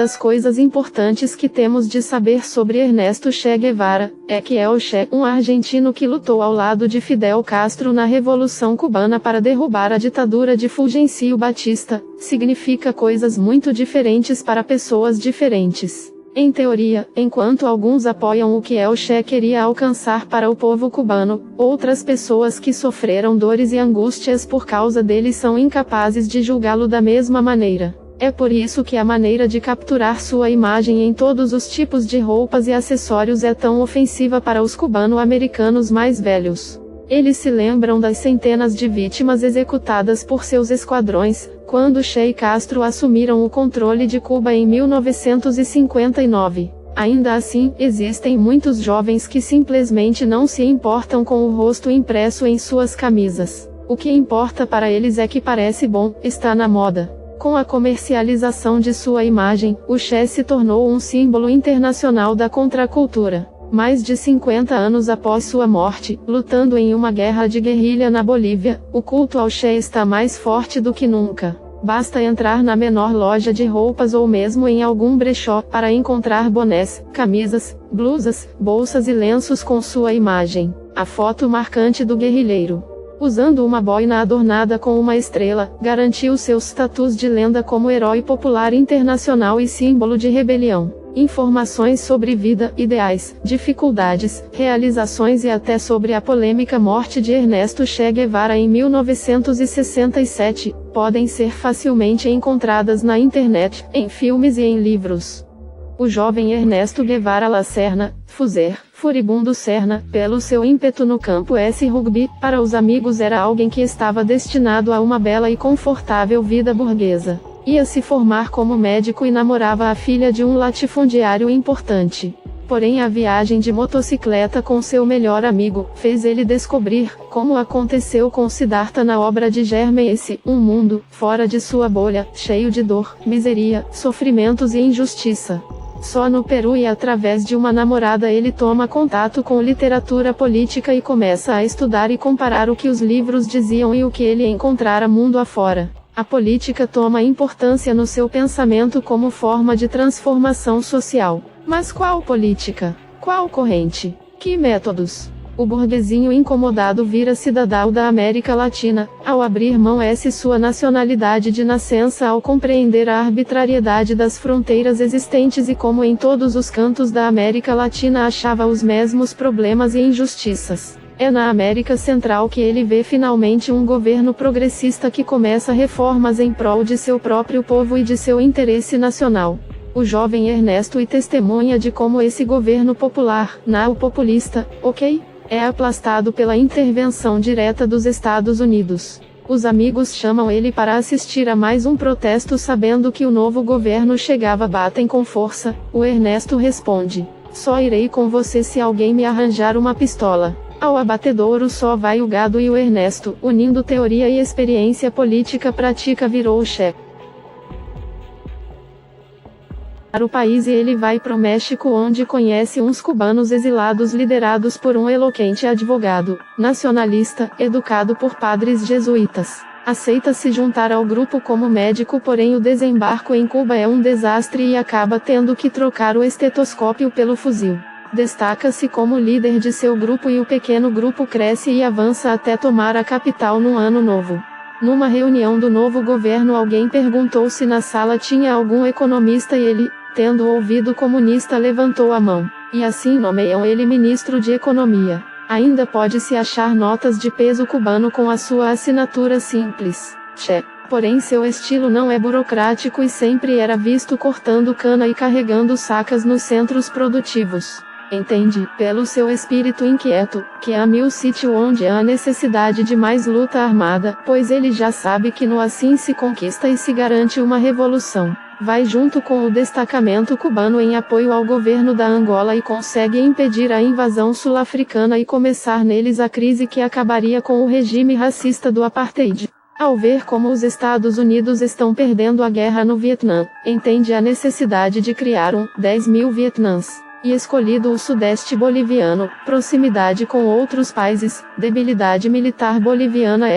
das coisas importantes que temos de saber sobre Ernesto Che Guevara, é que é o Che, um argentino que lutou ao lado de Fidel Castro na Revolução Cubana para derrubar a ditadura de Fulgencio Batista, significa coisas muito diferentes para pessoas diferentes. Em teoria, enquanto alguns apoiam o que o Che queria alcançar para o povo cubano, outras pessoas que sofreram dores e angústias por causa dele são incapazes de julgá-lo da mesma maneira. É por isso que a maneira de capturar sua imagem em todos os tipos de roupas e acessórios é tão ofensiva para os cubano-americanos mais velhos. Eles se lembram das centenas de vítimas executadas por seus esquadrões, quando Che e Castro assumiram o controle de Cuba em 1959. Ainda assim, existem muitos jovens que simplesmente não se importam com o rosto impresso em suas camisas. O que importa para eles é que parece bom, está na moda. Com a comercialização de sua imagem, o Che se tornou um símbolo internacional da contracultura. Mais de 50 anos após sua morte, lutando em uma guerra de guerrilha na Bolívia, o culto ao Che está mais forte do que nunca. Basta entrar na menor loja de roupas ou mesmo em algum brechó para encontrar bonés, camisas, blusas, bolsas e lenços com sua imagem, a foto marcante do guerrilheiro. Usando uma boina adornada com uma estrela, garantiu seu status de lenda como herói popular internacional e símbolo de rebelião. Informações sobre vida, ideais, dificuldades, realizações e até sobre a polêmica morte de Ernesto Che Guevara em 1967, podem ser facilmente encontradas na internet, em filmes e em livros. O jovem Ernesto Guevara Lacerna, Fuser, furibundo Serna, pelo seu ímpeto no campo S-Rugby, para os amigos era alguém que estava destinado a uma bela e confortável vida burguesa. Ia se formar como médico e namorava a filha de um latifundiário importante. Porém a viagem de motocicleta com seu melhor amigo, fez ele descobrir, como aconteceu com Siddhartha na obra de Germaine, um mundo, fora de sua bolha, cheio de dor, miséria, sofrimentos e injustiça. Só no Peru e através de uma namorada ele toma contato com literatura política e começa a estudar e comparar o que os livros diziam e o que ele encontrara mundo afora. A política toma importância no seu pensamento como forma de transformação social. Mas qual política? Qual corrente? Que métodos? O burguesinho incomodado vira cidadão da América Latina, ao abrir mão sua nacionalidade de nascença ao compreender a arbitrariedade das fronteiras existentes e como em todos os cantos da América Latina achava os mesmos problemas e injustiças. É na América Central que ele vê finalmente um governo progressista que começa reformas em prol de seu próprio povo e de seu interesse nacional. O jovem Ernesto e testemunha de como esse governo popular, populista, é aplastado pela intervenção direta dos Estados Unidos. Os amigos chamam ele para assistir a mais um protesto sabendo que o novo governo chegava. Batem com força. O Ernesto responde: só irei com você se alguém me arranjar uma pistola. Ao abatedouro só vai o gado e o Ernesto, unindo teoria e experiência política prática virou o Che. Para o país e ele vai pro México onde conhece uns cubanos exilados liderados por um eloquente advogado, nacionalista, educado por padres jesuítas. Aceita se juntar ao grupo como médico, porém o desembarco em Cuba é um desastre e acaba tendo que trocar o estetoscópio pelo fuzil. Destaca-se como líder de seu grupo e o pequeno grupo cresce e avança até tomar a capital no ano novo. Numa reunião do novo governo alguém perguntou se na sala tinha algum economista e ele, tendo ouvido comunista, levantou a mão. E assim nomeiam ele ministro de Economia. Ainda pode-se achar notas de peso cubano com a sua assinatura simples, Che. Porém seu estilo não é burocrático e sempre era visto cortando cana e carregando sacas nos centros produtivos. Entende, pelo seu espírito inquieto, que ama o sítio onde há necessidade de mais luta armada, pois ele já sabe que no assim se conquista e se garante uma revolução. Vai junto com o destacamento cubano em apoio ao governo da Angola e consegue impedir a invasão sul-africana e começar neles a crise que acabaria com o regime racista do apartheid. Ao ver como os Estados Unidos estão perdendo a guerra no Vietnã, entende a necessidade de criar 10.000 Vietnãs. e escolhido o sudeste boliviano, proximidade com outros países, debilidade militar boliviana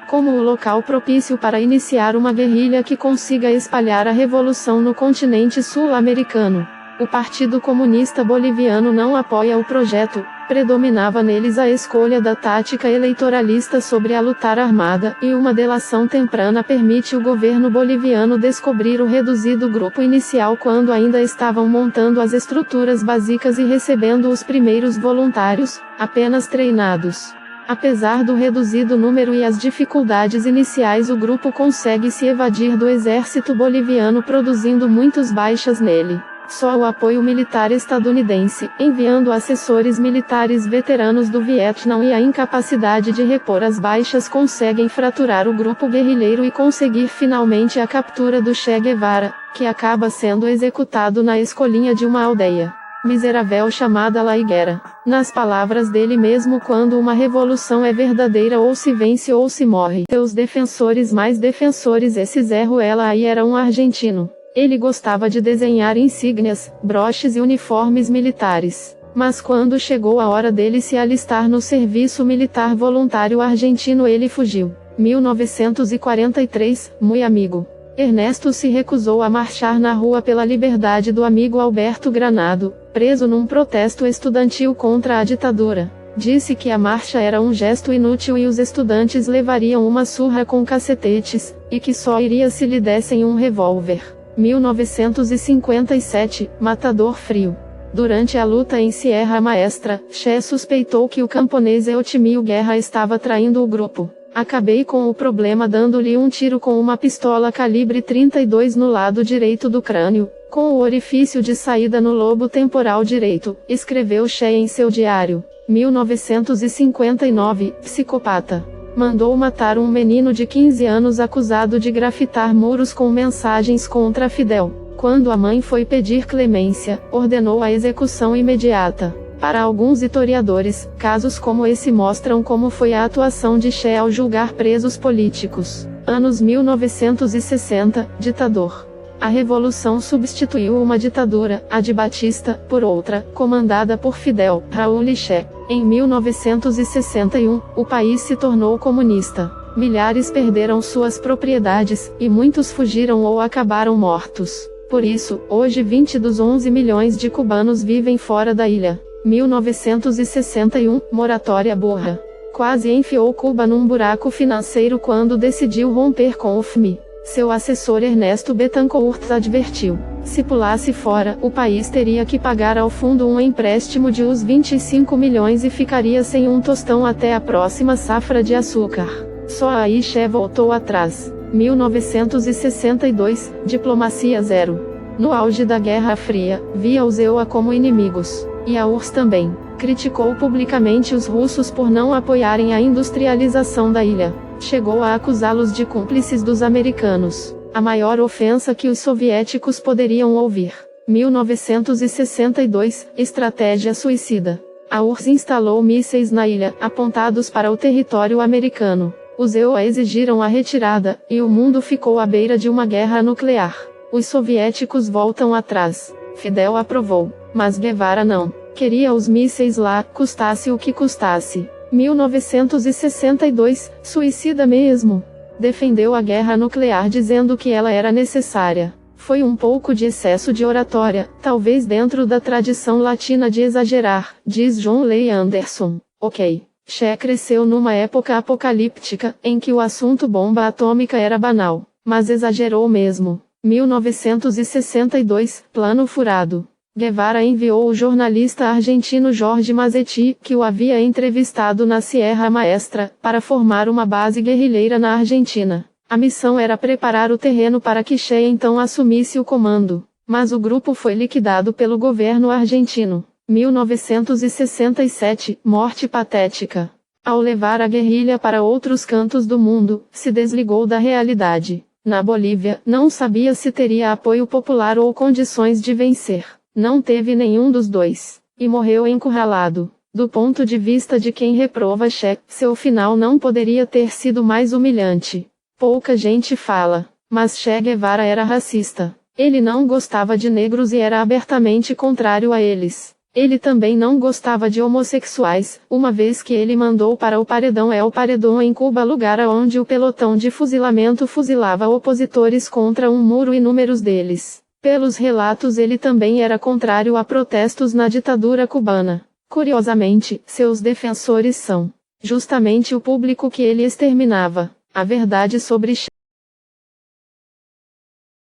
como o local propício para iniciar uma guerrilha que consiga espalhar a revolução no continente sul-americano. O Partido Comunista Boliviano não apoia o projeto, predominava neles a escolha da tática eleitoralista sobre a luta armada, e uma delação temprana permite o governo boliviano descobrir o reduzido grupo inicial quando ainda estavam montando as estruturas básicas e recebendo os primeiros voluntários, apenas treinados. Apesar do reduzido número e as dificuldades iniciais, o grupo consegue se evadir do exército boliviano, produzindo muitas baixas nele. Só o apoio militar estadunidense, enviando assessores militares veteranos do Vietnã, e a incapacidade de repor as baixas conseguem fraturar o grupo guerrilheiro e conseguir finalmente a captura do Che Guevara, que acaba sendo executado na escolinha de uma aldeia miserável chamada La Higuera. Nas palavras dele mesmo, quando uma revolução é verdadeira, ou se vence ou se morre. Seus defensores mais defensores, esse Zé Ruela aí era um argentino. Ele gostava de desenhar insígnias, broches e uniformes militares. Mas quando chegou a hora dele se alistar no serviço militar voluntário argentino, ele fugiu. 1943, muito amigo. Ernesto se recusou a marchar na rua pela liberdade do amigo Alberto Granado, preso num protesto estudantil contra a ditadura. Disse que a marcha era um gesto inútil e os estudantes levariam uma surra com cacetetes, e que só iria se lhe dessem um revólver. 1957, Matador Frio. Durante a luta em Sierra Maestra, Che suspeitou que o camponês Eutimio Guerra estava traindo o grupo. Acabei com o problema dando-lhe um tiro com uma pistola calibre 32 no lado direito do crânio, com o orifício de saída no lobo temporal direito, escreveu Che em seu diário. 1959, psicopata. Mandou matar um menino de 15 anos acusado de grafitar muros com mensagens contra Fidel. Quando a mãe foi pedir clemência, ordenou a execução imediata. Para alguns historiadores, casos como esse mostram como foi a atuação de Che ao julgar presos políticos. Anos 1960, ditador. A revolução substituiu uma ditadura, a de Batista, por outra, comandada por Fidel, Raul e Che. Em 1961, o país se tornou comunista. Milhares perderam suas propriedades, e muitos fugiram ou acabaram mortos. Por isso, hoje 20 dos 11 milhões de cubanos vivem fora da ilha. 1961, moratória burra. Quase enfiou Cuba num buraco financeiro quando decidiu romper com o FMI. Seu assessor Ernesto Betancourt advertiu: se pulasse fora, o país teria que pagar ao fundo um empréstimo de uns 25 milhões e ficaria sem um tostão até a próxima safra de açúcar. Só aí Che voltou atrás. 1962, diplomacia zero. No auge da Guerra Fria, via os EUA como inimigos. E a URSS também. Criticou publicamente os russos por não apoiarem a industrialização da ilha. Chegou a acusá-los de cúmplices dos americanos. A maior ofensa que os soviéticos poderiam ouvir. 1962, estratégia suicida. A URSS instalou mísseis na ilha, apontados para o território americano. Os EUA exigiram a retirada, e o mundo ficou à beira de uma guerra nuclear. Os soviéticos voltam atrás. Fidel aprovou, mas Guevara não. Queria os mísseis lá, custasse o que custasse. 1962, suicida mesmo. Defendeu a guerra nuclear dizendo que ela era necessária. Foi um pouco de excesso de oratória, talvez dentro da tradição latina de exagerar, diz John Leigh Anderson. Ok. Che cresceu numa época apocalíptica, em que o assunto bomba atômica era banal, mas exagerou mesmo. 1962, plano furado. Guevara enviou o jornalista argentino Jorge Mazetti, que o havia entrevistado na Sierra Maestra, para formar uma base guerrilheira na Argentina. A missão era preparar o terreno para que Che então assumisse o comando, mas o grupo foi liquidado pelo governo argentino. 1967, morte patética. Ao levar a guerrilha para outros cantos do mundo, se desligou da realidade. Na Bolívia, não sabia se teria apoio popular ou condições de vencer. Não teve nenhum dos dois, e morreu encurralado. Do ponto de vista de quem reprova Che, seu final não poderia ter sido mais humilhante. Pouca gente fala, mas Che Guevara era racista. Ele não gostava de negros e era abertamente contrário a eles. Ele também não gostava de homossexuais, uma vez que ele mandou para o paredão El Paredón em Cuba, lugar onde o pelotão de fuzilamento fuzilava opositores contra um muro, inúmeros deles. Pelos relatos, ele também era contrário a protestos na ditadura cubana. Curiosamente, seus defensores são justamente o público que ele exterminava. A verdade sobre